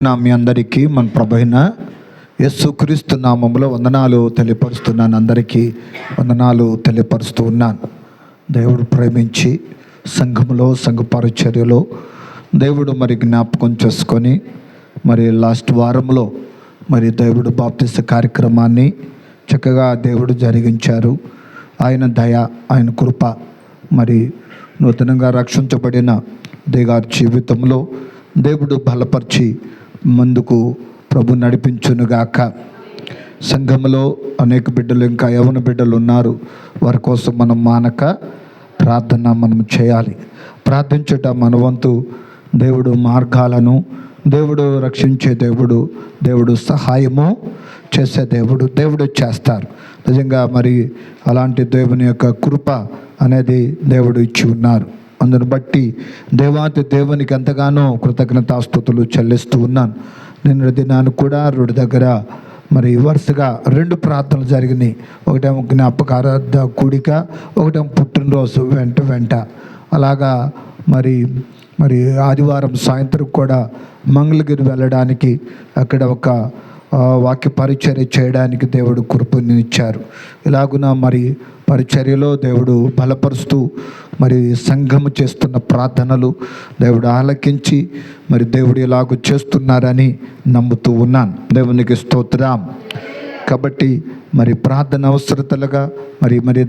మీ అందరికీ మన ప్రభువైన యేసుక్రీస్తు నామములో వందనాలు తెలియపరుస్తున్నాను. అందరికీ వందనాలు తెలియపరుస్తూ ఉన్నాను. దేవుడు ప్రేమించి సంఘములో సంఘ పరిచర్యలో దేవుడు జ్ఞాపకం చేసుకొని లాస్ట్ వారంలో దేవుడు బాప్తిస్మ కార్యక్రమాన్ని చక్కగా దేవుడు జరిగించారు. ఆయన దయ, ఆయన కృప నూతనంగా రక్షించబడిన దేగారి జీవితంలో దేవుడు బలపరిచి ముందుకు ప్రభు నడిపించునుగాక. సంఘంలో అనేక బిడ్డలు, ఇంకా యవన బిడ్డలు ఉన్నారు. వారి కోసం మనం మానక ప్రార్థన మనం చేయాలి. ప్రార్థించుట మన వంతు. దేవుడు మార్గాలను, దేవుడు రక్షించే దేవుడు, దేవుడు సహాయము చేసే దేవుడు చేస్తారు. నిజంగా అలాంటి దేవుని యొక్క కృప అనేది దేవుడు ఇచ్చి ఉన్నారు. అందును బట్టి దేవునికి ఎంతగానో కృతజ్ఞతాస్తుతులు చెల్లిస్తూ ఉన్నాను. నిన్న దినాన్ని కూడా రోడ్డు దగ్గర వరుసగా 2 ప్రార్థనలు జరిగినాయి. ఒకటేమో జ్ఞాపకార్థ కూడిక, ఒకటేమో పుట్టినరోజు వెంట అలాగా ఆదివారం సాయంత్రం కూడా మంగళగిరి వెళ్ళడానికి, అక్కడ ఒక వాక్య పరిచర్య చేయడానికి దేవుడు కృపనిచ్చారు. ఇలాగున పరిచర్యలో దేవుడు బలపరుస్తూ సంఘము చేస్తున్న ప్రార్థనలు దేవుడు ఆలకించి దేవుడు ఇలాగ చేస్తున్నారని నమ్ముతూ ఉన్నాను. దేవునికి స్తోత్రం. కాబట్టి ప్రార్థన అవసరతలుగా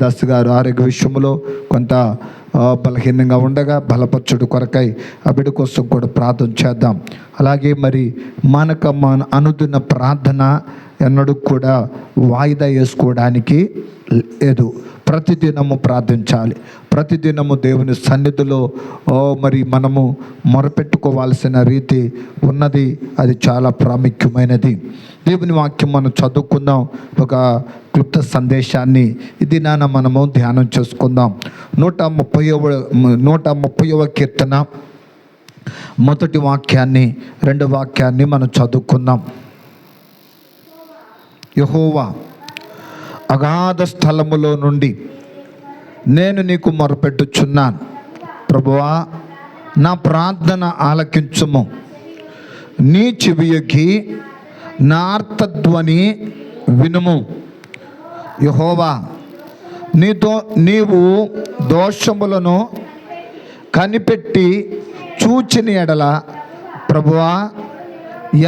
దాస్ గారు ఆరోగ్య విషయంలో కొంత బలహీనంగా ఉండగా బలపరచుడు కొరకై ఆ బిడ్డ కోసం కూడా ప్రార్థన చేద్దాం. అలాగే మన అనుదిన ప్రార్థన ఎన్నడూ కూడా వాయిదా వేసుకోవడానికి లేదు. ప్రతిదినము ప్రార్థించాలి. ప్రతిదినము దేవుని సన్నిధిలో మనము మొరపెట్టుకోవాల్సిన రీతి ఉన్నది. అది చాలా ప్రాముఖ్యమైనది. దేవుని వాక్యం మనం చదువుకుందాం. ఒక క్లుప్త సందేశాన్ని ఇది మనము ధ్యానం చేసుకుందాం. 130వ కీర్తన మొదటి వాక్యాన్ని, 2వ వాక్యాన్ని మనం చదువుకుందాం. యెహోవా, అగాధ స్థలములో నుండి నేను నీకు మొరపెట్టుచున్నాను. ప్రభువా, నా ప్రార్థన ఆలకించుము. నీ చెవియొగ్గి నా ఆర్తధ్వని వినుము. యెహోవా, నీవు దోషములను కనిపెట్టి చూచిన ఎడల ప్రభువా,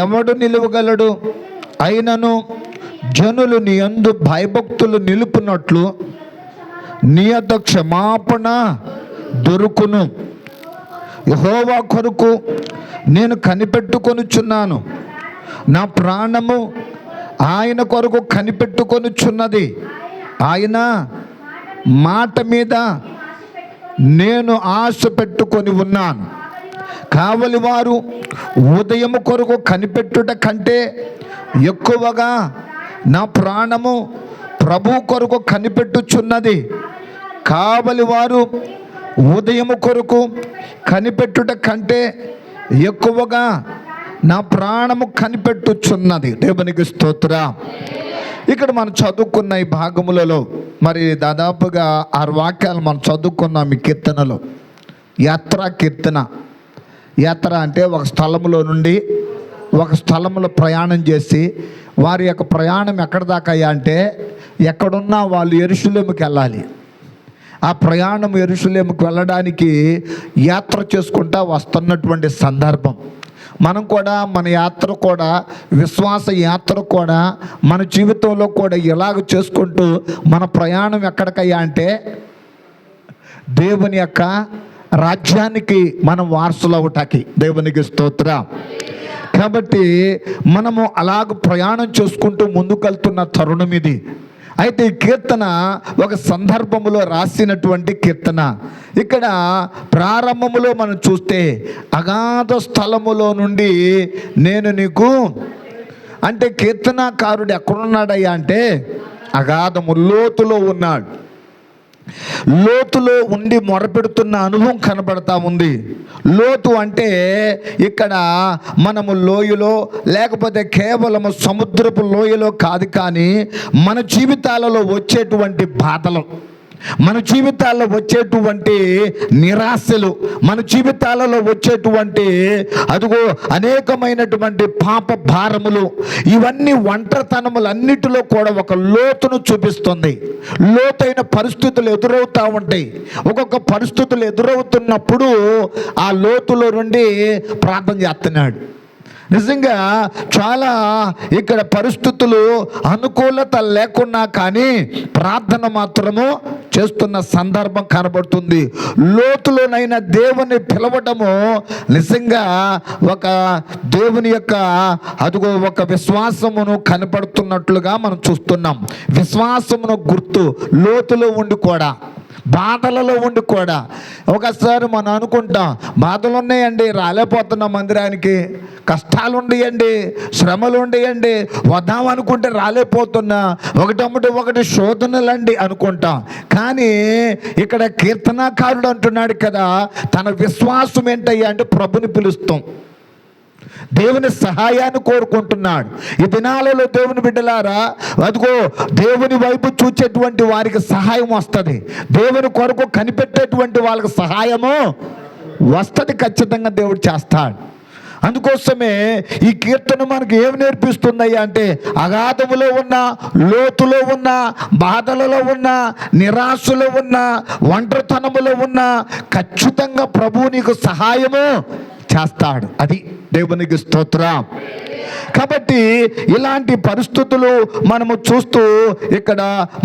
ఎవడు నిలువగలడు? అయినను జనులు నీ యందు భయభక్తులు నిలుపునట్లు నీ యొద్ద క్షమాపణ దొరుకును. యెహోవా కొరకు నేను కనిపెట్టుకొనుచున్నాను. నా ప్రాణము ఆయన కొరకు కనిపెట్టుకొనుచున్నది. ఆయన మాట మీద నేను ఆశ పెట్టుకొని ఉన్నాను. కావలి వారు ఉదయము కొరకు కనిపెట్టుట కంటే ఎక్కువగా నా ప్రాణము ప్రభు కొరకు కనిపెట్టుచున్నది. కావలి వారు ఉదయము కొరకు కనిపెట్టుట కంటే ఎక్కువగా నా ప్రాణము కనిపెట్టుచున్నది. దేవునికి స్తోత్రం. ఇక్కడ మనం చదువుకున్న ఈ భాగములలో దాదాపుగా 6 వాక్యాలు మనం చదువుకున్నాం ఈ కీర్తనలో. కీర్తన. యాత్ర అంటే ఒక స్థలంలో నుండి ఒక స్థలంలో ప్రయాణం చేసి, వారి యొక్క ప్రయాణం ఎక్కడ దాకా అంటే ఎక్కడున్నా వాళ్ళు యెరూషలేముకి వెళ్ళాలి. ఆ ప్రయాణం యెరూషలేముకి వెళ్ళడానికి యాత్ర చేసుకుంటా వస్తున్నటువంటి సందర్భం. మనం కూడా మన యాత్ర కూడా, విశ్వాస యాత్ర కూడా, మన జీవితంలో కూడా ఇలాగ చేసుకుంటూ మన ప్రయాణం ఎక్కడికయ్యా అంటే దేవుని యొక్క రాజ్యానికి మనం వారసులు అవటానికి. దేవునికి స్తోత్రం. కాబట్టి మనము అలాగ ప్రయాణం చేసుకుంటూ ముందుకెళ్తున్న తరుణం ఇది. అయితే ఈ కీర్తన ఒక సందర్భములో రాసినటువంటి కీర్తన. ఇక్కడ ప్రారంభములో మనం చూస్తే అగాధ స్థలములో నుండి నేను నీకు అంటే కీర్తనాకారుడు ఎక్కడున్నాడయ్యా అంటే అగాధము, లోతులో ఉన్నాడు. లోతులో ఉండి మొరపెడుతున్న అనుభవం కనబడతా ఉంది. లోతు అంటే ఇక్కడ మనము లోయలో, లేకపోతే కేవలము సముద్రపు లోయలో కాదు, కానీ మన జీవితాలలో వచ్చేటువంటి బాధలు, మన జీవితాల్లో వచ్చేటువంటి నిరాశలు, మన జీవితాలలో వచ్చేటువంటి అదిగో అనేకమైనటువంటి పాప భారములు, ఇవన్నీ ఒంటరితనములన్నిటిలో కూడా ఒక లోతును చూపిస్తుంది. లోతైన పరిస్థితులు ఎదురవుతూ ఉంటాయి. ఒక్కొక్క పరిస్థితులు ఎదురవుతున్నప్పుడు ఆ లోతులో నుండి ప్రార్థన చేస్తున్నాడు. నిజంగా చాలా ఇక్కడ పరిస్థితులు అనుకూలత లేకున్నా కానీ ప్రార్థన మాత్రము చేస్తున్న సందర్భం కనబడుతుంది. లోతులోనైనా దేవుని పిలవడము నిజంగా ఒక దేవుని యొక్క అదిగో ఒక విశ్వాసమును కనబడుతున్నట్లుగా మనం చూస్తున్నాం. విశ్వాసమును గుర్తు లోతులో ఉండి కూడా, బాధలలో ఉండి కూడా. ఒకసారి మనం అనుకుంటాం, బాధలు ఉన్నాయండి, రాలేకపోతున్నాం మందిరానికి, కష్టాలు ఉండయండి, శ్రమలు ఉండయండి, వద్దాం అనుకుంటే రాలేకపోతున్నా, ఒకటి శోధనలండి అనుకుంటాం. కానీ ఇక్కడ కీర్తనాకారుడు అంటున్నాడు కదా, తన విశ్వాసం ఏంటయ్యా అంటే ప్రభుని పిలుస్తాం, దేవుని సహాయాన్ని కోరుకుంటున్నాడు. ఈ దినాలలో దేవుని బిడ్డలారా, అదిగో దేవుని వైపు చూచేటువంటి వారికి సహాయం వస్తుంది. దేవుని కొరకు కనిపెట్టేటువంటి వాళ్ళకి సహాయము వస్తుంది, ఖచ్చితంగా దేవుడు చేస్తాడు. అందుకోసమే ఈ కీర్తన మనకు ఏమి నేర్పిస్తుందయ్యా అంటే, అగాధములో ఉన్న, లోతులో ఉన్న, బాధలలో ఉన్న, నిరాశలో ఉన్న, ఒంటరితనములో ఉన్న ఖచ్చితంగా ప్రభువు నీకు సహాయము చేస్తాడు. అది దేవునికి స్తోత్రం. కాబట్టి ఇలాంటి పరిస్థితులు మనము చూస్తూ ఇక్కడ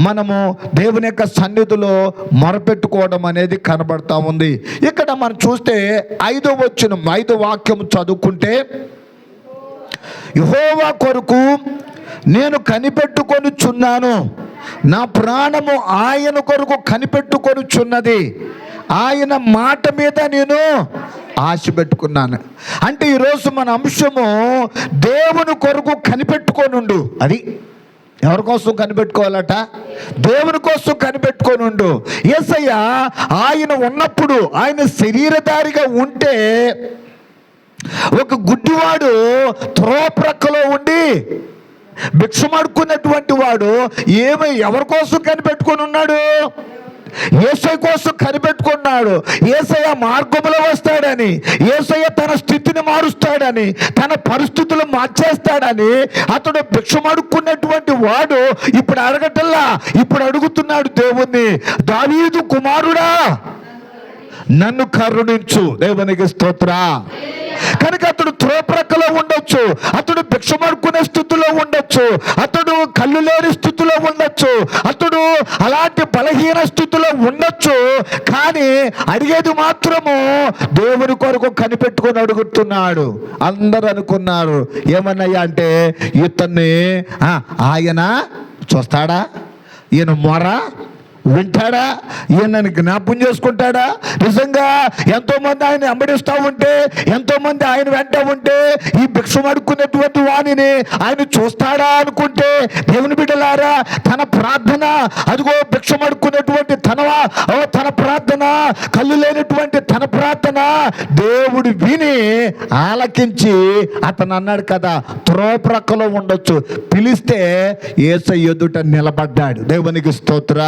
మనము దేవుని యొక్క సన్నిధిలో మొరపెట్టుకోవడం అనేది కనబడతా ఉంది. ఇక్కడ మనం చూస్తే 5వ వాక్యం చదువుకుంటే, యెహోవా కొరకు నేను కనిపెట్టుకొనుచున్నాను, నా ప్రాణము ఆయన కొరకు కనిపెట్టుకొనుచున్నది, ఆయన మాట మీద నేను ఆశ పెట్టుకున్నాను. అంటే ఈరోజు మన అంశము దేవుని కొరకు కనిపెట్టుకోనుండు. అది ఎవరి కోసం కనిపెట్టుకోవాలట? దేవుని కోసం కనిపెట్టుకోనుండు. యేసయ్య ఆయన ఉన్నప్పుడు, ఆయన శరీరధారిగా ఉంటే, ఒక గుడ్డివాడు త్రోవ ప్రక్కలో ఉండి భిక్షమాడుకున్నటువంటి వాడు ఎవరి కోసం కనిపెట్టుకొని ఉన్నాడు? యేసయ్య కోసం కనిపెట్టుకున్నాడు. యేసయ్య మార్గంలో వస్తాడని, యేసయ్య తన స్థితిని మారుస్తాడని, తన పరిస్థితులు మార్చేస్తాడని అతడు భిక్షమడుక్కున్నటువంటి వాడు ఇప్పుడు అడగటల్లా, ఇప్పుడు అడుగుతున్నాడు దేవుణ్ణి, దావీదు కుమారుడా నన్ను కరుణించు. దేవునికి స్తోత్ర. కనుక అతడు త్రోప్రక్కలో ఉండొచ్చు, అతడు భిక్షమడుకునే స్థితిలో ఉండొచ్చు, అతడు కళ్ళు లేని స్థితిలో ఉండొచ్చు, అతడు అలాంటి బలహీన స్థితిలో ఉండొచ్చు. కానీ అడిగేది మాత్రము దేవుని కొరకు కనిపెట్టుకొని అడుగుతున్నాడు. అందరూ అనుకున్నారు ఏమన్నాయా అంటే, ఇతన్ని ఆయన చూస్తాడా, ఈయన మొర వింటాడా, ఈయనని జ్ఞాపం చేసుకుంటాడా? నిజంగా ఎంతోమంది ఆయన వెంబడిస్తూ ఉంటే, ఎంతోమంది ఆయన వెంట ఉంటే, ఈ భిక్షం అడుక్కునేటువంటి వాణిని ఆయన చూస్తాడా అనుకుంటే, దేవుని బిడ్డలారా, తన ప్రార్థన, అదిగో భిక్షం అడుక్కునేటువంటి తన ప్రార్థన, కళ్ళు లేనటువంటి తన ప్రార్థన దేవుడు విని ఆలకించి అతను అన్నాడు కదా, త్రోప్రక్కలో ఉండొచ్చు, పిలిస్తే యేసయ్య ఎదుట నిలబడ్డాడు. దేవునికి స్తోత్ర.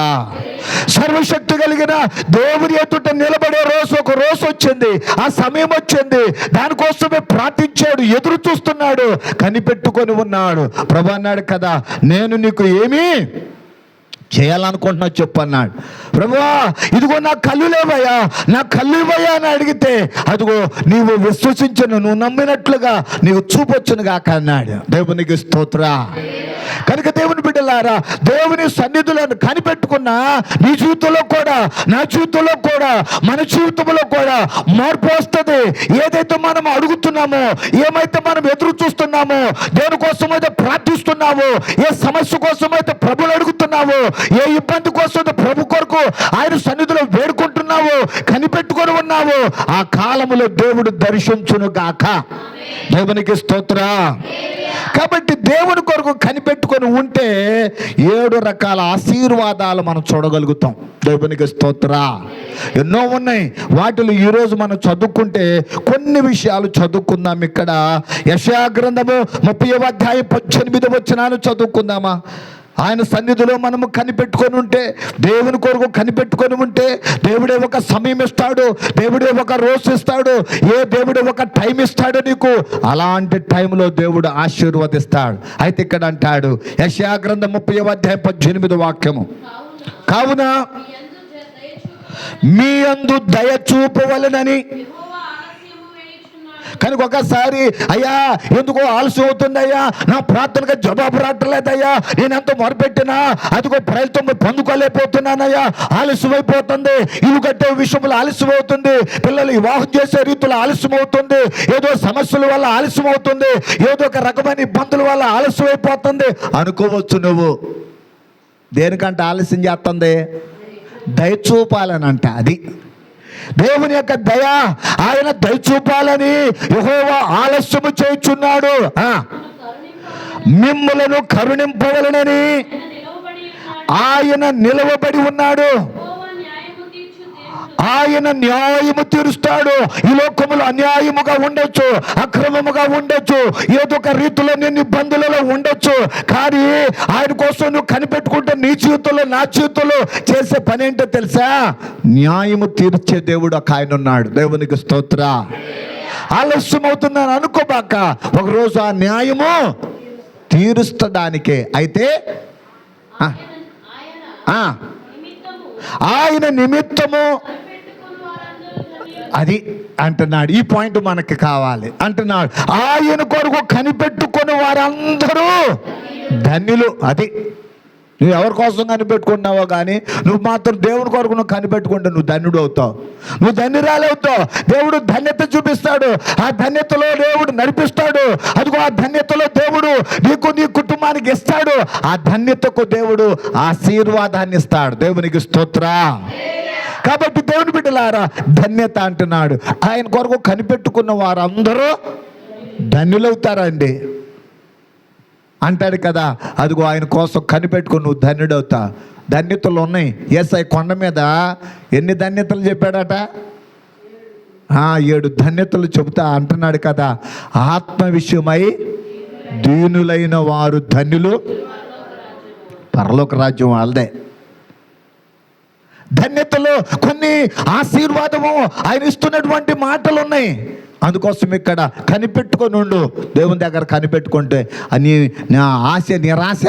సర్వశక్తి కలిగిన దేవుని ఎదుట నిలబడే రోజు, ఒక రోజు వచ్చింది, ఆ సమయం వచ్చింది, దానికోసమే ప్రార్థించాడు, ఎదురు చూస్తున్నాడు, కనిపెట్టుకొని ఉన్నాడు. ప్రభు అన్నాడు కదా, నేను నీకు ఏమీ చేయాలనుకుంటున్నా చెప్పన్నాడు. ప్రభువా ఇదిగో నా కళ్ళు లేవయ్యా, నా కళ్ళు ఇవ్వయ్యా అని అడిగితే, అదిగో నీవు విశ్వసించను, నువ్వు నమ్మినట్లుగా నీవు చూపొచ్చును గాక అన్నాడు. దేవునికి స్తోత్ర. కనుక దేవుని బిడ్డలారా, దేవుని సన్నిధులను కనిపెట్టుకున్నా నీ జీవితంలో కూడా, నా జీవితంలో కూడా, మన జీవితంలో కూడా మార్పు వస్తుంది. ఏదైతే మనం అడుగుతున్నామో, ఏమైతే మనం ఎదురు చూస్తున్నామో, దేనికోసం అయితే ప్రార్థిస్తున్నామో, ఏ సమస్య కోసం అయితే ప్రభుని అడుగుతున్నావో, ఏ ఇబ్బంది కోసం ప్రభు కొరకు ఆయన సన్నిధిలో వేడుకుంటున్నావో, కనిపెట్టుకొని ఉన్నావో, ఆ కాలములో దేవుడు దర్శించును గాక. దేవునికి స్తోత్ర. కాబట్టి దేవుని కొరకు కనిపెట్టుకొని ఉంటే 7 రకాల ఆశీర్వాదాలు మనం చూడగలుగుతాం. దేవునికి స్తోత్ర. ఎన్నో ఉన్నాయి, వాటిలో ఈరోజు మనం చదువుకుంటే కొన్ని విషయాలు చదువుకుందాం. ఇక్కడ యెషయా గ్రంథము 30వ అధ్యాయం 18వ వచనాన్ని చదువుకుందామా? ఆయన సన్నిధిలో మనము కనిపెట్టుకొని ఉంటే, దేవుని కొరకు కనిపెట్టుకొని ఉంటే, దేవుడే ఒక సమయం ఇస్తాడు, దేవుడే ఒక రోజు ఇస్తాడు, దేవుడే ఒక టైం ఇస్తాడు నీకు. అలాంటి టైంలో దేవుడు ఆశీర్వదిస్తాడు. అయితే ఇక్కడ అంటాడు యెషయా గ్రంథం 30:18 వాక్యము, కావున మీ యందు దయ చూపవలెనని. కనుక ఒకసారి అయ్యా ఎందుకో ఆలస్యం అవుతుందయ్యా, నా ప్రార్థనగా జవాబు రావట్లేదయ్యా, నేను ఎంతో మొరపెట్టినా అదిగో ఫలితం పొందుకోలేకపోతున్నానయ్యా, ఆలస్యం అయిపోతుంది, ఇల్లు కట్టే విషయంలో ఆలస్యం అవుతుంది, పిల్లలు వివాహం చేసే రీతిలో ఆలస్యం అవుతుంది, ఏదో సమస్యల వల్ల ఆలస్యం అవుతుంది, ఏదో ఒక రకమైన ఇబ్బందుల వల్ల ఆలస్యం అయిపోతుంది అనుకోవచ్చు. నువ్వు దేనికంటే ఆలస్యం చేస్తుంది? దయ చూపాలనంట. అది దేవుని యొక్క దయ. ఆయన దయ చూపాలని యెహోవా ఆలస్యము చేయుచున్నాడు. మిమ్ములను కరుణింపవలెనని ఆయన నిలవబడి ఉన్నాడు. ఆయన న్యాయము తీరుస్తాడు. ఈ లోకములో అన్యాయముగా ఉండొచ్చు, అక్రమముగా ఉండొచ్చు, ఏదో ఒక రీతిలో నేను ఇబ్బందులలో ఉండొచ్చు, కానీ ఆయన కోసం నువ్వు కనిపెట్టుకుంటే నీ జీవితంలో నా జీవితంలో చేసే పని ఏంటో తెలుసా? న్యాయము తీర్చే దేవుడు ఒక ఆయన ఉన్నాడు. దేవునికి స్తోత్ర. ఆలస్యం అవుతుందని అనుకోబాక, ఒకరోజు ఆ న్యాయము తీరుస్తడానికే. అయితే ఆయన నిమిత్తము అది అంటున్నాడు. ఈ పాయింట్ మనకి కావాలి అంటున్నాడు. ఆయన కొరకు కనిపెట్టుకుని వారందరూ ధన్యులు. అది నువ్వు ఎవరి కోసం కనిపెట్టుకున్నావో కానీ నువ్వు మాత్రం దేవుని కొరకు నువ్వు కనిపెట్టుకుంటే నువ్వు ధన్యుడు అవుతావు, నువ్వు ధన్యురాలు అవుతావు. దేవుడు ధన్యత చూపిస్తాడు, ఆ ధన్యతలో దేవుడు నడిపిస్తాడు. అదిగో ఆ ధన్యతలో దేవుడు నీకు నీ కుటుంబానికి ఇస్తాడు. ఆ ధన్యతకు దేవుడు ఆశీర్వాదాన్ని ఇస్తాడు. దేవునికి స్తోత్ర. కాబట్టి దేవుని బిడ్డలారా, ధన్యత అంటున్నాడు. ఆయన కొరకు కనిపెట్టుకున్న వారందరూ ధన్యులవుతారండి అంటాడు కదా. అదిగో ఆయన కోసం కనిపెట్టుకుని నువ్వు ధన్యుడవుతా. ధన్యతలు ఉన్నాయి. యేసయ్య కొండ మీద ఎన్ని ధన్యతలు చెప్పాడట? 7 ధన్యతలు చెబుతా అంటున్నాడు కదా. ఆత్మ విషయమై దీనులైన వారు ధన్యులు, పరలోక రాజ్యం వాళ్ళదే. ధన్యతలో కొన్ని ఆశీర్వాదము ఆయన ఇస్తున్నటువంటి మాటలు ఉన్నాయి. అందుకోసం ఇక్కడ కనిపెట్టుకొని ఉండు. దేవుని దగ్గర కనిపెట్టుకుంటే అని నా ఆశ నిరాశ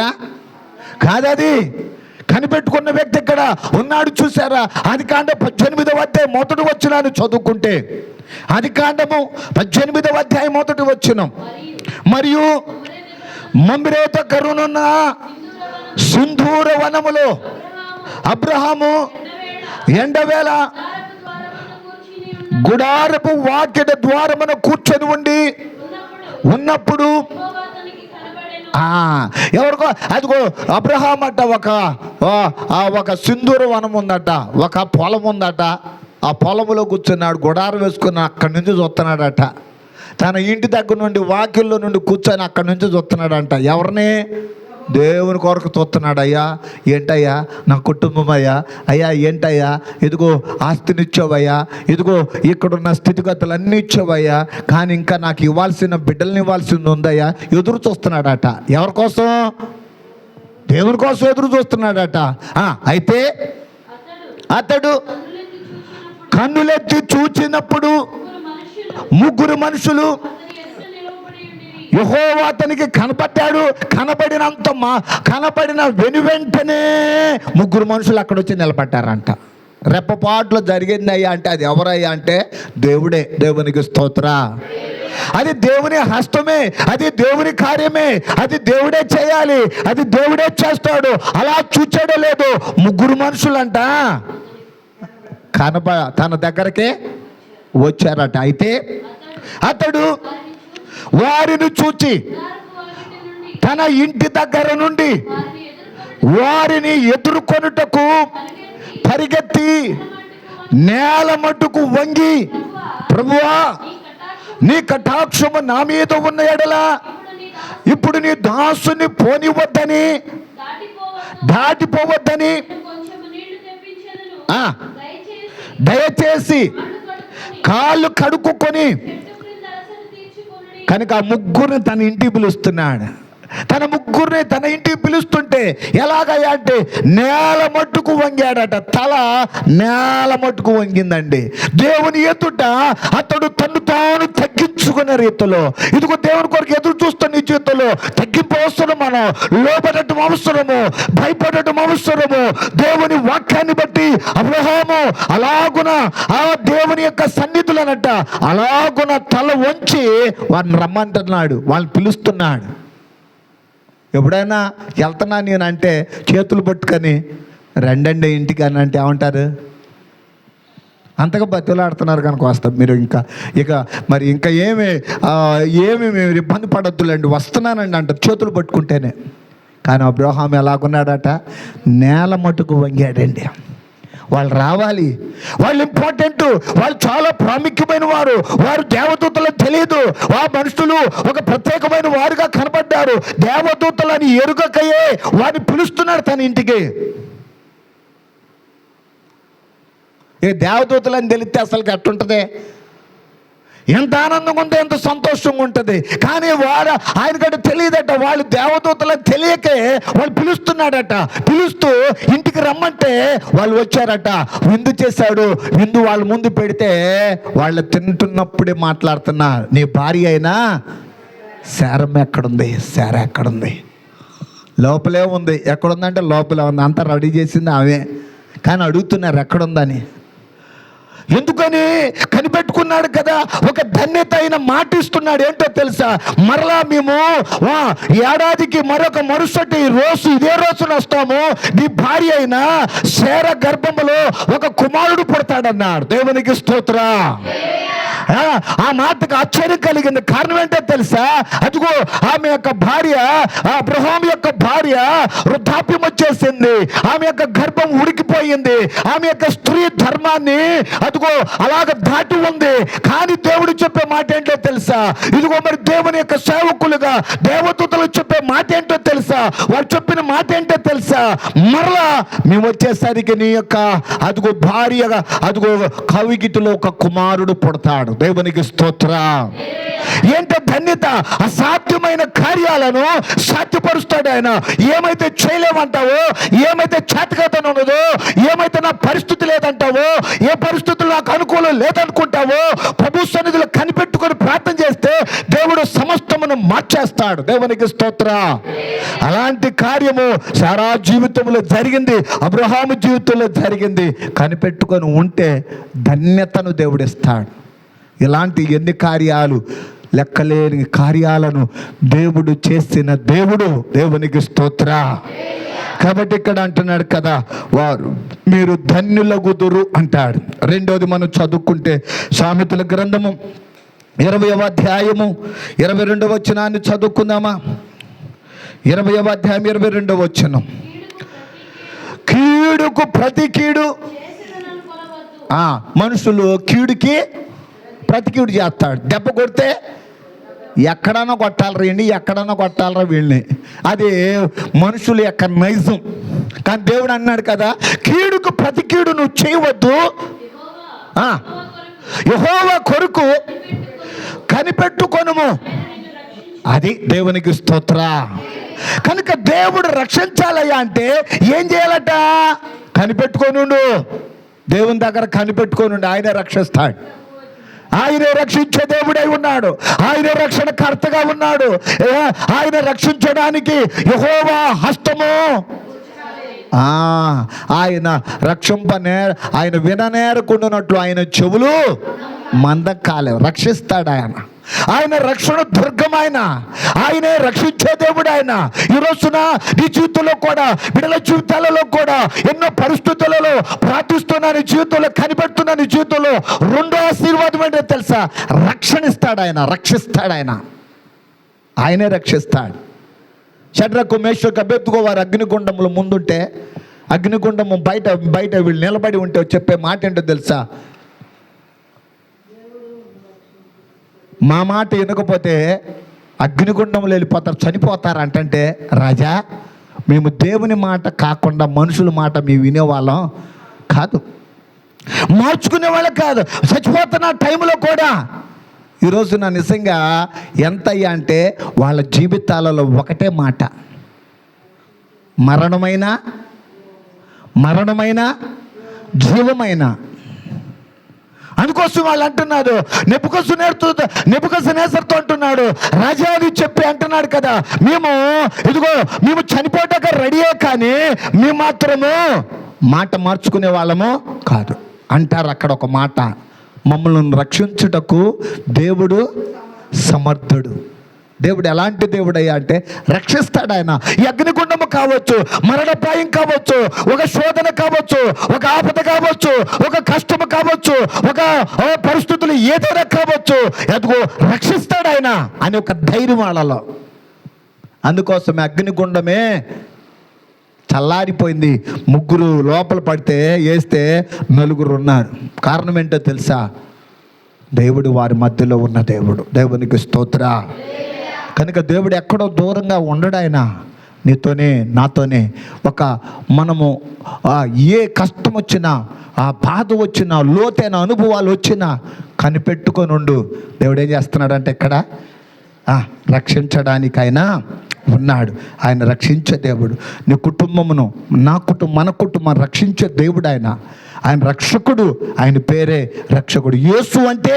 కాదది. కనిపెట్టుకున్న వ్యక్తి ఇక్కడ ఉన్నాడు. చూసారా? ఆదికాండం 18వ అధ్యాయం మొదటి వచనాన్ని చదువుకుంటే, ఆదికాండము 18వ అధ్యాయం మొదటి వచనం, మరియు మమ్రేత కరునున్న సింధూర వనములో అబ్రహాము ఎండవేళ గుడారపు వాకిట ద్వారమున కూర్చొని ఉన్నప్పుడు ఎవరికో అదిగో అబ్రహాం అట ఒక సింధూర వనం ఉందట, ఒక పొలం ఉందట. ఆ పొలంలో కూర్చున్నాడు, గుడారం వేసుకుని అక్కడి నుంచి చూస్తున్నాడట. తన ఇంటి దగ్గర నుండి వాకిల్లో నుండి కూర్చొని అక్కడి నుంచి చూస్తున్నాడంట. ఎవరిని? దేవుని కొరకు చూస్తున్నాడు. అయ్యా ఏంటయ్యా నా కుటుంబం, అయ్యా ఏంటయ్యా ఇదిగో ఆస్తినిచ్చావయ్యా, ఇదిగో ఇక్కడున్న స్థితిగతులు అన్నీ ఇచ్చావయ్యా, కానీ ఇంకా నాకు ఇవ్వాల్సిన బిడ్డల్ని ఇవ్వాల్సింది ఉందయ్యా. ఎదురు చూస్తున్నాడట. ఎవరి కోసం? దేవుని కోసం ఎదురు చూస్తున్నాడట. అయితే అతడు కన్నులెత్తి చూచినప్పుడు 3 మనుషులు యెహోవా అతనికి కనపడ్డాడు. కనపడిన వెనువెంటనే 3 మనుషులు అక్కడ వచ్చి నిలబడ్డారంట. రెప్పపాట్లో జరిగింది అయ్యా అంటే అది ఎవరయ్యా అంటే దేవుడే. దేవునికి స్తోత్ర. అది దేవుని హస్తమే, అది దేవుని కార్యమే, అది దేవుడే చేయాలి, అది దేవుడే చేస్తాడు. అలా చూచాడో లేదు 3 మనుషులంట తన దగ్గరకే వచ్చారట. అయితే అతడు వారిని చూచి తన ఇంటి దగ్గర నుండి వారిని ఎదుర్కొనుటకు పరిగెత్తి నేల మట్టుకు వంగి, ప్రభువా నీ కటాక్షము నా మీద ఉన్న ఎడల ఇప్పుడు నీ దాసుని పోనివద్దని, దాటిపోవద్దని దయచేసి కాళ్ళు కడుక్కొని. కనుక ఆ 3 తన ఇంటికి పిలుస్తున్నాడు. తన ముగ్గురిని తన ఇంటికి పిలుస్తుంటే ఎలాగయ్యా అంటే నేల మట్టుకు వంగాడట. తల నేల మట్టుకు వంగిందండి. దేవుని ఎదుట అతడు తను తాను తగ్గించుకునే రీతిలో, ఇదిగో దేవుని కొరకు ఎదురు చూస్తున్న నీ జీవితంలో తగ్గింపు అవసరం, మనం లోపడటం అవసరము, భయపడటం అవసరము. దేవుని వాక్యాన్ని బట్టి అబ్రహాము అలాగున ఆ దేవుని యొక్క సన్నిధులనట అలాగున తల వంచి వారిని రమ్మంటున్నాడు, వాళ్ళని పిలుస్తున్నాడు. ఎప్పుడైనా వెళ్తున్నా నేను అంటే చేతులు పట్టుకొని రెండండి ఇంటికి అని అంటే ఏమంటారు? అంతగా బతులాడుతున్నారు కనుక వస్తాం. మీరు ఇంకా ఏమి మీరు ఇబ్బంది పడొద్దులేండి, వస్తున్నానండి అంటారు చేతులు పట్టుకుంటేనే. కానీ అబ్రహాం ఎలాగున్నాడట? నేల మటుకు వంగాడండి. వాళ్ళు రావాలి, వాళ్ళు ఇంపార్టెంట్, వాళ్ళు చాలా ప్రాముఖ్యమైన వారు, వారు దేవదూతలకు తెలియదు, ఆ మనుషులు ఒక ప్రత్యేకమైన వారుగా కనబడ్డారు. దేవదూతలని ఎరుగకయే వారిని పిలుస్తున్నాడు తన ఇంటికి. ఏ దేవదూతలని తెలిస్తే అసలు ఎట్టుంటుంది? ఎంత ఆనందంగా ఉందో, ఎంత సంతోషంగా ఉంటుంది. కానీ ఆయనకంటే తెలియదట, వాళ్ళు దేవదూతలకు తెలియకే వాళ్ళు పిలుస్తున్నాడట. పిలుస్తూ ఇంటికి రమ్మంటే వాళ్ళు వచ్చారట. విందు చేశాడు. విందు వాళ్ళ ముందు పెడితే వాళ్ళు తింటున్నప్పుడే మాట్లాడుతున్నారు, నీ భార్య అయినా శారం ఎక్కడుంది, శార ఎక్కడుంది? లోపలే ఉంది. ఎక్కడుందంటే లోపలే ఉంది, అంతా రెడీ చేసింది ఆమె. కానీ అడుగుతున్నారు ఎక్కడుందని. ఎందుకని? కనిపెట్టుకున్నాడు కదా, ఒక ధన్యత అయిన మాట ఇస్తున్నాడు. ఏంటో తెలుసా? మరలా మేము ఏడాదికి మరుసటి రోజు ఇదే రోజున వస్తాము, నీ భార్య అయిన శార గర్భములో ఒక కుమారుడు పుడతాడన్నాడు. దేవునికి స్తోత్రం. ఆ మాటకు ఆశ్చర్యం కలిగింది. కారణం ఏంటో తెలుసా? అదిగో ఆమె యొక్క భార్య, అబ్రహాం యొక్క భార్య వృద్ధాప్యం వచ్చేసింది. ఆమె యొక్క గర్భం ఉడికిపోయింది. ఆమె యొక్క స్త్రీ ధర్మాన్ని అదిగో అలాగ దాటి ఉంది. కానీ దేవుడు చెప్పే మాట ఏంటో తెలుసా? ఇదిగో మరి దేవుని యొక్క సేవకులుగా దేవదూతలు చెప్పే మాట ఏంటో తెలుసా? వారు చెప్పిన మాట ఏంటో తెలుసా? మరలా మేము వచ్చేసరికి నీ యొక్క అదిగో భార్యగా అదిగో కవిగిటిలో ఒక కుమారుడు పుడతాడు. దేవునికి స్తోత్రం. ఏంటో ధన్యత! అసాధ్యమైన కార్యాలను సాధ్యపరుస్తాడు ఆయన. ఏమైతే చేయలేమంటావో, ఏమైతే చేతకాతనం ఉన్నదో, ఏమైతే నా పరిస్థితి లేదంటావో, ఏ పరిస్థితులు నాకు అనుకూలం లేదనుకుంటావో, ప్రభు సన్నిధిలో కనిపెట్టుకొని ప్రార్థన చేస్తే దేవుడు సమస్తమును మార్చేస్తాడు. దేవునికి స్తోత్రం. అలాంటి కార్యము శారా జీవితంలో జరిగింది, అబ్రహాము జీవితంలో జరిగింది. కనిపెట్టుకొని ఉంటే ధన్యతను దేవుడిస్తాడు. ఇలాంటి ఎన్ని కార్యాలు, లెక్కలేని కార్యాలను దేవుడు చేసిన దేవుడు. దేవునికి స్తోత్రం. కాబట్టి ఇక్కడ అంటున్నాడు కదా, వారు మీరు ధన్యులగుదురు అంటాడు. రెండోది మనం చదువుకుంటే సామెతల గ్రంథము 20వ అధ్యాయము 22వ వచనాన్ని చదువుకుందామా? 20వ అధ్యాయం 22వ వచనం. కీడుకు ప్రతి కీడు, మనుషులు కీడుకి ప్రతి కీడు చేస్తాడు. దెబ్బ కొడితే ఎక్కడన్నా కొట్టాలరా వీడిని, ఎక్కడన్నా కొట్టాలరా వీళ్ళని, అది మనుషుల యొక్క నైజం. కానీ దేవుడు అన్నాడు కదా, కీడుకు ప్రతి కీడు నువ్వు చేయవద్దు, యెహోవా కొరకు కనిపెట్టుకొనుము. అది దేవునికి స్తోత్రం. కనుక దేవుడు రక్షించాలయ్యా అంటే ఏం చేయాలట? కనిపెట్టుకొనుండు. దేవుని దగ్గర కనిపెట్టుకొనుండు, ఆయనే రక్షిస్తాడు. ఆయనే రక్షించే దేవుడై ఉన్నాడు. ఆయనే రక్షణకర్తగా ఉన్నాడు. ఆయన రక్షించడానికి యెహోవా హస్తము, ఆయన ఆయన విననేరకుండానట్లు ఆయన చెవులు మందం కాలేవు. రక్షిస్తాడు ఆయన. ఆయన రక్షణ దుర్గం. ఆయనే రక్షించే దేవుడు ఆయన. ఈ రోజున నీ జీవితంలో కూడా, బిడ్డల జీవితాలలో కూడా ఎన్నో పరిస్థితులలో ప్రార్థిస్తున్న నీ జీవితంలో, కనిపెడుతున్న నీ జీవితంలో రెండో ఆశీర్వాదం ఏంటో తెలుసా? రక్షణ ఇస్తాడు ఆయన, రక్షిస్తాడు ఆయన. ఆయనే రక్షిస్తాడు. షడ్రకు మేషకు అబేద్గో వారు అగ్నిగుండంలో ముందుంటే, అగ్నిగుండము బయట వీళ్ళు నిలబడి ఉంటే చెప్పే మాట ఏంటో తెలుసా? మా మాట వినకపోతే అగ్నిగుండంలో వెళ్ళిపోతారు, చనిపోతారు అంటే, రాజా మేము దేవుని మాట కాకుండా మనుషుల మాట మేము వినేవాళ్ళం కాదు, మార్చుకునే వాళ్ళం కాదు. చచ్చిపోతున్న టైంలో కూడా ఈరోజున నిజంగా ఎంత అయ్యా అంటే వాళ్ళ జీవితాలలో ఒకటే మాట, మరణమైన జీవమైన. అందుకోసం వాళ్ళు అంటున్నారు, నెబుకద్నెజరుతో అంటున్నాడు, రాజా అది చెప్పి అంటున్నాడు కదా, మేము చనిపోటాక రెడీయే, కానీ మేము మాత్రము మాట మార్చుకునే వాళ్ళము కాదు అంటారు. అక్కడ ఒక మాట, మమ్మల్ని రక్షించుటకు దేవుడు సమర్థుడు. దేవుడు ఎలాంటి దేవుడయ్యా అంటే రక్షిస్తాడు ఆయన. ఈ అగ్నిగుండము కావచ్చు, మరణపాయం కావచ్చు, ఒక శోధన కావచ్చు, ఒక ఆపద కావచ్చు, ఒక కష్టము కావచ్చు, ఒక పరిస్థితులు ఏదైనా కావచ్చు, అదిగో రక్షిస్తాడు ఆయన అని ఒక ధైర్యం వాళ్ళలో. అందుకోసమే అగ్నిగుండమే చల్లారిపోయింది. 3 లోపల పడితే వేస్తే 4 ఉన్నారు. కారణం ఏంటో తెలుసా? దేవుడు వారి మధ్యలో ఉన్న దేవుడు. దేవునికి స్తోత్ర. కనుక దేవుడు ఎక్కడో దూరంగా ఉండడు. ఆయన నీతోనే నాతోనే. మనము ఏ కష్టం వచ్చినా, ఆ బాధ వచ్చినా, లోతైన అనుభవాలు వచ్చినా కనిపెట్టుకొని ఉండు. దేవుడు ఏం చేస్తున్నాడంటే ఇక్కడ రక్షించడానికైనా ఉన్నాడు. ఆయన రక్షించే దేవుడు. నీ కుటుంబమును, మన కుటుంబం రక్షించే దేవుడు ఆయన రక్షకుడు. ఆయన పేరే రక్షకుడు. యేసు అంటే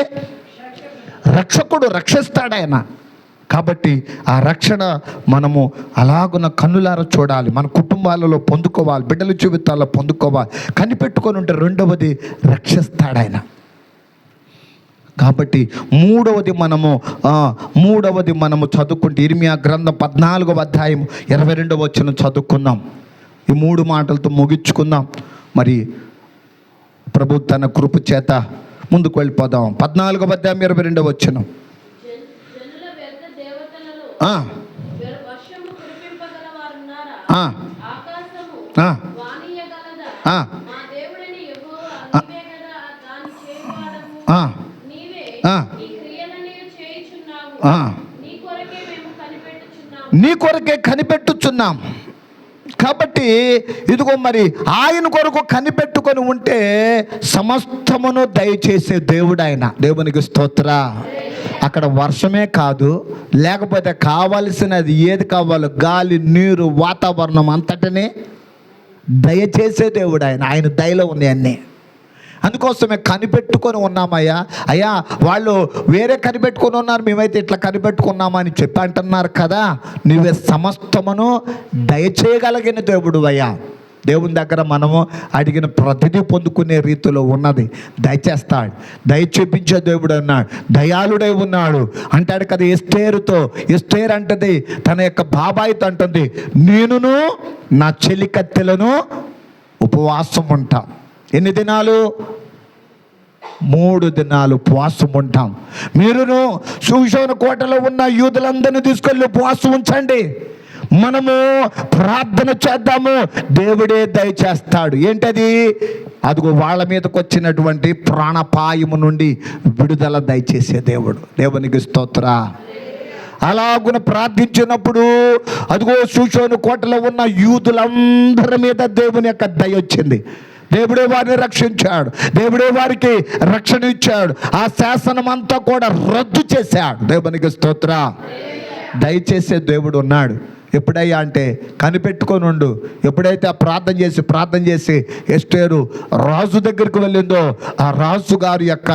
రక్షకుడు, రక్షిస్తాడు ఆయన. కాబట్టి ఆ రక్షణ మనము అలాగున కన్నులారా చూడాలి, మన కుటుంబాలలో పొందుకోవాలి, బిడ్డల జీవితాల్లో పొందుకోవాలి. కనిపెట్టుకొని ఉంటే రెండవది రక్షిస్తాడు ఆయన. కాబట్టి మూడవది మనము చదువుకుంటే ఇర్మియా గ్రంథం 14వ అధ్యాయం 22వ వచనం చదువుకుందాం. ఈ 3 మాటలతో ముగించుకుందాం. మరి ప్రభు తన కృప చేత ముందుకు వెళ్ళిపోదాం. 14వ అధ్యాయం 22వ వచనం. నీ కొరకే కనిపెట్టుచున్నాం. కాబట్టి ఇదిగో మరి ఆయన కొరకు కనిపెట్టుకొని ఉంటే సమస్తమును దయచేసే దేవుడు ఆయన. దేవునికి స్తోత్ర. అక్కడ వర్షమే కాదు, లేకపోతే కావలసినది ఏది కావాలో గాలి, నీరు, వాతావరణం అంతటినీ దయచేసే దేవుడు ఆయన. ఆయన దయలో ఉన్నాయి అన్నీ. అందుకోసమే కనిపెట్టుకొని ఉన్నామయ్యా. అయ్యా వాళ్ళు వేరే కనిపెట్టుకొని ఉన్నారు, మేమైతే ఇట్లా కనిపెట్టుకున్నామని చెప్పి అంటున్నారు కదా. నువ్వే సమస్తమును దయచేయగలిగిన దేవుడు అయ్యా. దేవుని దగ్గర మనము అడిగిన ప్రతిదీ పొందుకునే రీతిలో ఉన్నది. దయచేస్తాడు, దయ చూపించే దేవుడు అన్నాడు, దయాళుడై ఉన్నాడు అంటాడు కదా. ఎస్తేరు అంటది తన యొక్క బాబాయితో అంటుంది, నేనును నా చెలికత్తెలను ఉపవాసం ఉంటాం. ఎన్ని దినాలు? 3 దినాలు ఉపవాసం ఉంటాం. మీరును షూషోను కోటలో ఉన్న యూదులందరినీ తీసుకెళ్ళి ఉపవాసం ఉంచండి, మనము ప్రార్థన చేద్దాము, దేవుడే దయచేస్తాడు. ఏంటది? అదిగో వాళ్ళ మీదకి వచ్చినటువంటి ప్రాణపాయము నుండి విడుదల దయచేసే దేవుడు. దేవునికి స్తోత్ర. అలాగున ప్రార్థించినప్పుడు అదిగో షూషోను కోటలో ఉన్న యూదులందరి మీద దేవుని యొక్క దయ వచ్చింది. దేవుడే వారిని రక్షించాడు, దేవుడే వారికి రక్షణ ఇచ్చాడు. ఆ శాసనం అంతా కూడా రద్దు చేశాడు. దేవునికి స్తోత్ర. దయచేసే దేవుడు ఉన్నాడు. ఎప్పుడయ్యా అంటే కనిపెట్టుకొని ఉండు. ఎప్పుడైతే ఆ ప్రార్థన చేసి ఎస్తేరు రాజు దగ్గరికి వెళ్ళిందో, ఆ రాజు గారి యొక్క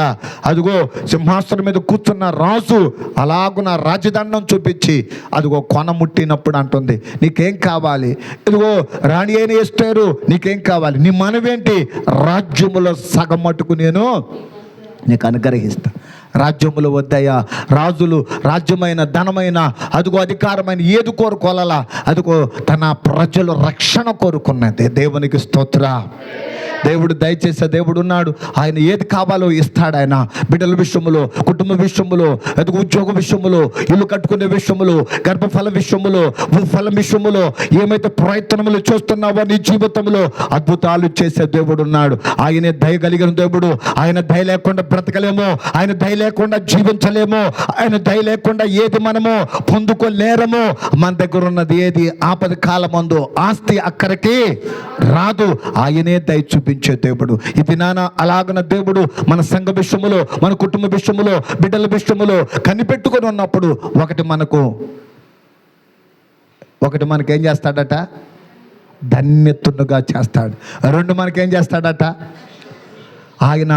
అదిగో సింహాసనం మీద కూర్చున్న రాజు అలాగున రాజదండం చూపించి అదిగో కొన ముట్టినప్పుడు అంటుంది, నీకేం కావాలి? ఇదిగో రాణి అయిన ఎస్తేరు, నీకేం కావాలి? నీ మనవేంటి? రాజ్యములో సగం మట్టుకు నేను నీకు అనుగ్రహిస్తా. రాజ్యములు వద్దయ్యా. రాజ్యమైన ధనమైన అదిగో అధికారమైన ఏది కోరుకోవాలా? అదిగో తన ప్రజలు రక్షణ కోరుకున్నది. దేవునికి స్తోత్ర. దేవుడు దయచేసే దేవుడు ఉన్నాడు. ఆయన ఏది కావాలో ఇస్తాడు. ఆయన బిడ్డల విషయములో, కుటుంబ విషయములో, అదిగో ఉద్యోగ విషయములో, ఇల్లు కట్టుకునే విషయములో, గర్భఫల విషయములో, ఫలం విషయములో, ఏమైతే ప్రయత్నములు చేస్తున్నావో నీ జీవితంలో అద్భుతాలు చేసే దేవుడు ఉన్నాడు. ఆయనే దయ కలిగిన దేవుడు. ఆయన దయ లేకుండా బ్రతకలేమో, ఆయన దయ లేకుండా జీవించలేమో, ఆయన దయ లేకుండా ఏది మనము పొందుకోలేరమో. మన దగ్గర ఉన్నది ఏది ఆపద కాలమందు ఆస్తి అక్కడికి రాదు. ఆయనే దయ చూపించాడు. దీవించే దేవుడు. ఇది నాన్న అలాగన దేవుడు మన సంఘ విషయములో, మన కుటుంబ విషయములో, బిడ్డల విషయములో కనిపెట్టుకొని ఉన్నప్పుడు ఒకటి మనకేం చేస్తాడట? ధన్యతునుగా చేస్తాడు. రెండు మనకేం చేస్తాడట? ఆయన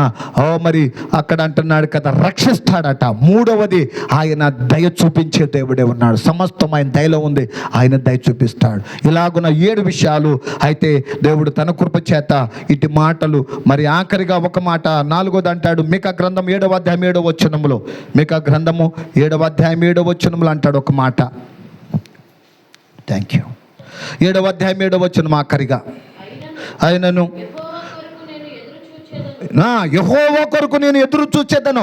మరి అక్కడ అంటున్నాడు కదా, రక్షిస్తాడట. మూడవది ఆయన దయ చూపించే దేవుడే ఉన్నాడు. సమస్తం ఆయన దయలో ఉంది, ఆయన దయ చూపిస్తాడు. ఇలాగున్న 7 విషయాలు అయితే దేవుడు తన కృప చేత ఇటు మాటలు. మరి ఆఖరిగా ఒక మాట 4వది అంటాడు, మీకా గ్రంథం 7వ అధ్యాయం 7వ వచనములో, మీకా గ్రంథము 7వ అధ్యాయం 7వ వచనములో అంటాడు ఒక మాట. Thank you. 7వ అధ్యాయం 7వ వచనం ఆఖరిగా, ఆయనను యెహోవా కొరకు నేను ఎదురు చూచేదను,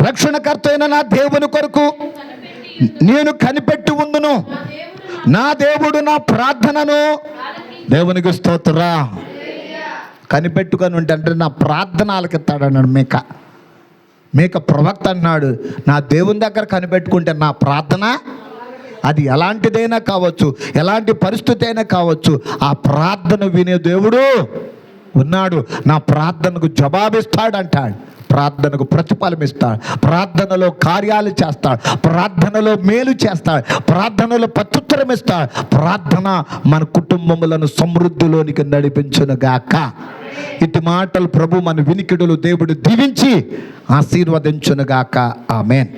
రక్షణకర్త అయిన నా దేవుని కొరకు నేను కనిపెట్టి ఉందును. నా దేవుడు నా ప్రార్థనను, దేవునికి స్తోత్రా, కనిపెట్టుకొని ఉంటే నా ప్రార్థన ఆలకిస్తాడన్నాడు మేక ప్రవక్త అన్నాడు. నా దేవుని దగ్గర కనిపెట్టుకుంటే నా ప్రార్థన, అది ఎలాంటిదైనా కావచ్చు, ఎలాంటి పరిస్థితి అయినా కావచ్చు, ఆ ప్రార్థన వినే దేవుడు ఉన్నాడు. నా ప్రార్థనకు జవాబిస్తాడు అంటాడు, ప్రార్థనకు ప్రతిఫలం ఇస్తాడు, ప్రార్థనలో కార్యాలు చేస్తాడు, ప్రార్థనలో మేలు చేస్తాడు, ప్రార్థనలో ప్రత్యుత్తరం ఇస్తాడు. ప్రార్థన మన కుటుంబములను సమృద్ధిలోనికి నడిపించునుగాక. ఇటు మాటలు ప్రభు మన వినికిడులు దేవుడు దీవించి ఆశీర్వదించునుగాక. ఆమేన్.